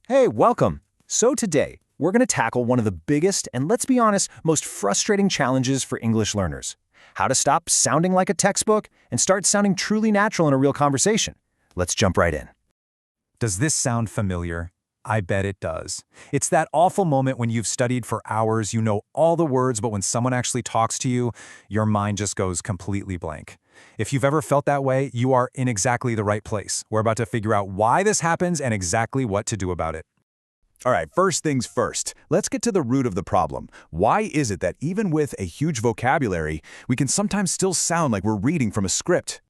Hey, welcome. So today, we're going to tackle one of the biggest and, let's be honest, most frustrating challenges for English learners. How to stop sounding like a textbook and start sounding truly natural in a real conversation. Let's jump right in. Does this sound familiar? I bet it does. It's that awful moment when you've studied for hours, you know all the words, but when someone actually talks to you, your mind just goes completely blank. If you've ever felt that way, you are in exactly the right place. We're about to figure out why this happens and exactly what to do about it. All right, first things first, let's get to the root of the problem. Why is it that even with a huge vocabulary, we can sometimes still sound like we're reading from a script?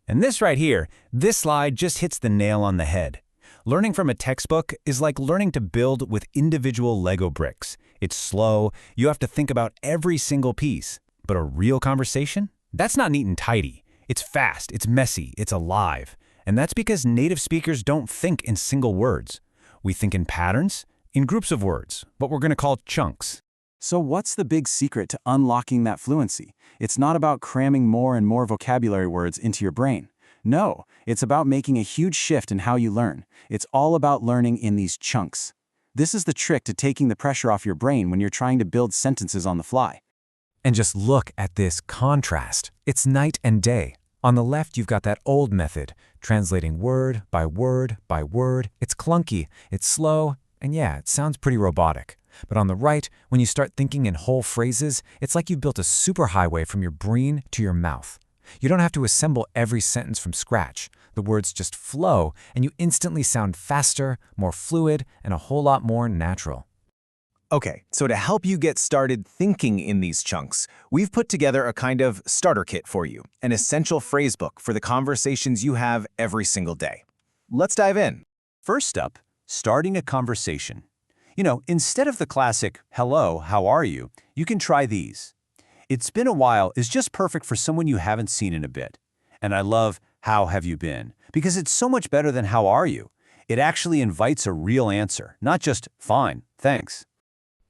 And this right here, this slide just hits the nail on the head. Learning from a textbook is like learning to build with individual Lego bricks. It's slow, you have to think about every single piece. But a real conversation? That's not neat and tidy. It's fast, it's messy, it's alive. And that's because native speakers don't think in single words. We think in patterns, in groups of words, what we're going to call chunks. So what's the big secret to unlocking that fluency? It's not about cramming more and more vocabulary words into your brain. No, it's about making a huge shift in how you learn. It's all about learning in these chunks. This is the trick to taking the pressure off your brain when you're trying to build sentences on the fly. And just look at this contrast. It's night and day. On the left, you've got that old method, translating word by word by word. It's clunky, it's slow, and yeah, it sounds pretty robotic. But on the right, when you start thinking in whole phrases, it's like you've built a superhighway from your brain to your mouth. You don't have to assemble every sentence from scratch. The words just flow, and you instantly sound faster, more fluid, and a whole lot more natural. Okay, so to help you get started thinking in these chunks, we've put together a kind of starter kit for you, an essential phrase book for the conversations you have every single day. Let's dive in. First up, starting a conversation. Instead of the classic, hello, how are you, you can try these. It's been a while is just perfect for someone you haven't seen in a bit. And I love, how have you been? Because it's so much better than how are you. It actually invites a real answer, not just, fine, thanks.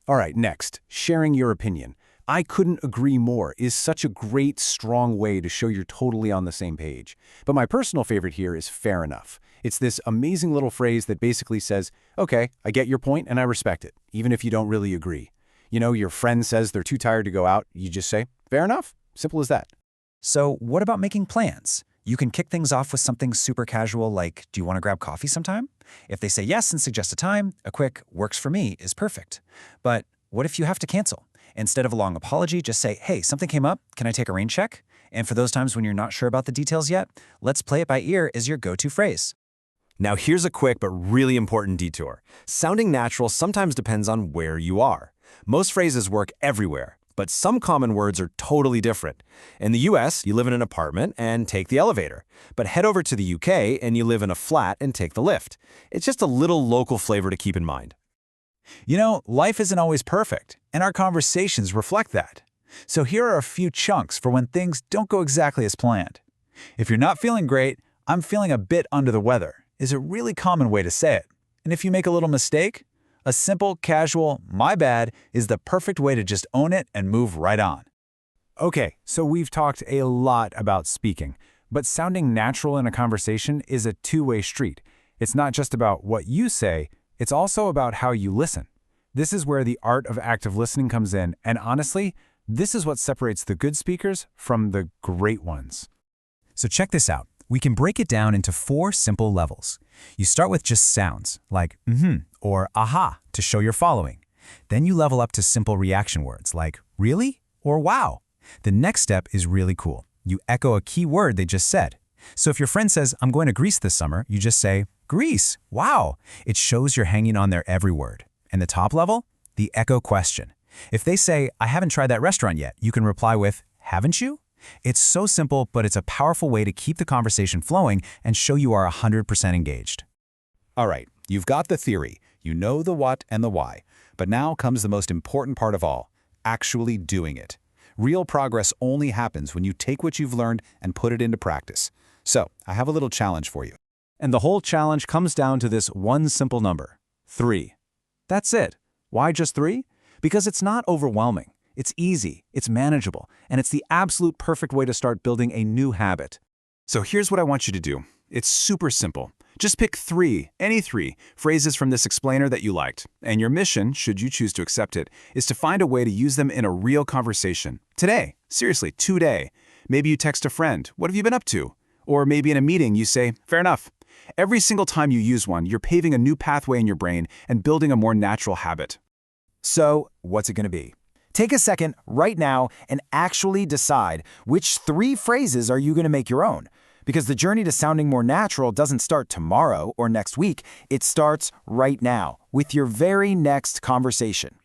All right, next, sharing your opinion. I couldn't agree more is such a great, strong way to show you're totally on the same page. But my personal favorite here is fair enough. It's this amazing little phrase that basically says, okay, I get your point and I respect it, even if you don't really agree. Your friend says they're too tired to go out, you just say, fair enough, simple as that. So what about making plans? You can kick things off with something super casual like, do you want to grab coffee sometime? If they say yes and suggest a time, a quick works for me is perfect. But what if you have to cancel? Instead of a long apology, just say, hey, something came up, can I take a rain check? And for those times when you're not sure about the details yet, let's play it by ear is your go-to phrase. Now here's a quick but really important detour. Sounding natural sometimes depends on where you are. Most phrases work everywhere, but some common words are totally different. In the US, you live in an apartment and take the elevator. But head over to the UK and you live in a flat and take the lift. It's just a little local flavor to keep in mind. Life isn't always perfect, and our conversations reflect that. So here are a few chunks for when things don't go exactly as planned. If you're not feeling great, I'm feeling a bit under the weather is a really common way to say it. And if you make a little mistake, a simple, casual, my bad is the perfect way to just own it and move right on. Okay, so we've talked a lot about speaking, but sounding natural in a conversation is a two-way street. It's not just about what you say, it's also about how you listen. This is where the art of active listening comes in, and honestly, this is what separates the good speakers from the great ones. So check this out. We can break it down into 4 simple levels. You start with just sounds, like or aha, to show you're following. Then you level up to simple reaction words, like really or wow. The next step is really cool. You echo a key word they just said. So if your friend says, I'm going to Greece this summer, you just say, Greece, wow. It shows you're hanging on their every word. And the top level? The echo question. If they say, I haven't tried that restaurant yet, you can reply with, haven't you? It's so simple, but it's a powerful way to keep the conversation flowing and show you are 100% engaged. All right, you've got the theory, you know the what and the why, but now comes the most important part of all, actually doing it. Real progress only happens when you take what you've learned and put it into practice. So, I have a little challenge for you. And the whole challenge comes down to this one simple number, 3. That's it. Why just 3? Because it's not overwhelming. It's easy, it's manageable, and it's the absolute perfect way to start building a new habit. So here's what I want you to do. It's super simple. Just pick any three, phrases from this explainer that you liked, and your mission, should you choose to accept it, is to find a way to use them in a real conversation. Today, seriously, today. Maybe you text a friend, "What have you been up to?" Or maybe in a meeting you say, "Fair enough." Every single time you use one, you're paving a new pathway in your brain and building a more natural habit. So, what's it going to be? Take a second right now and actually decide which 3 phrases are you going to make your own. Because the journey to sounding more natural doesn't start tomorrow or next week, it starts right now with your very next conversation.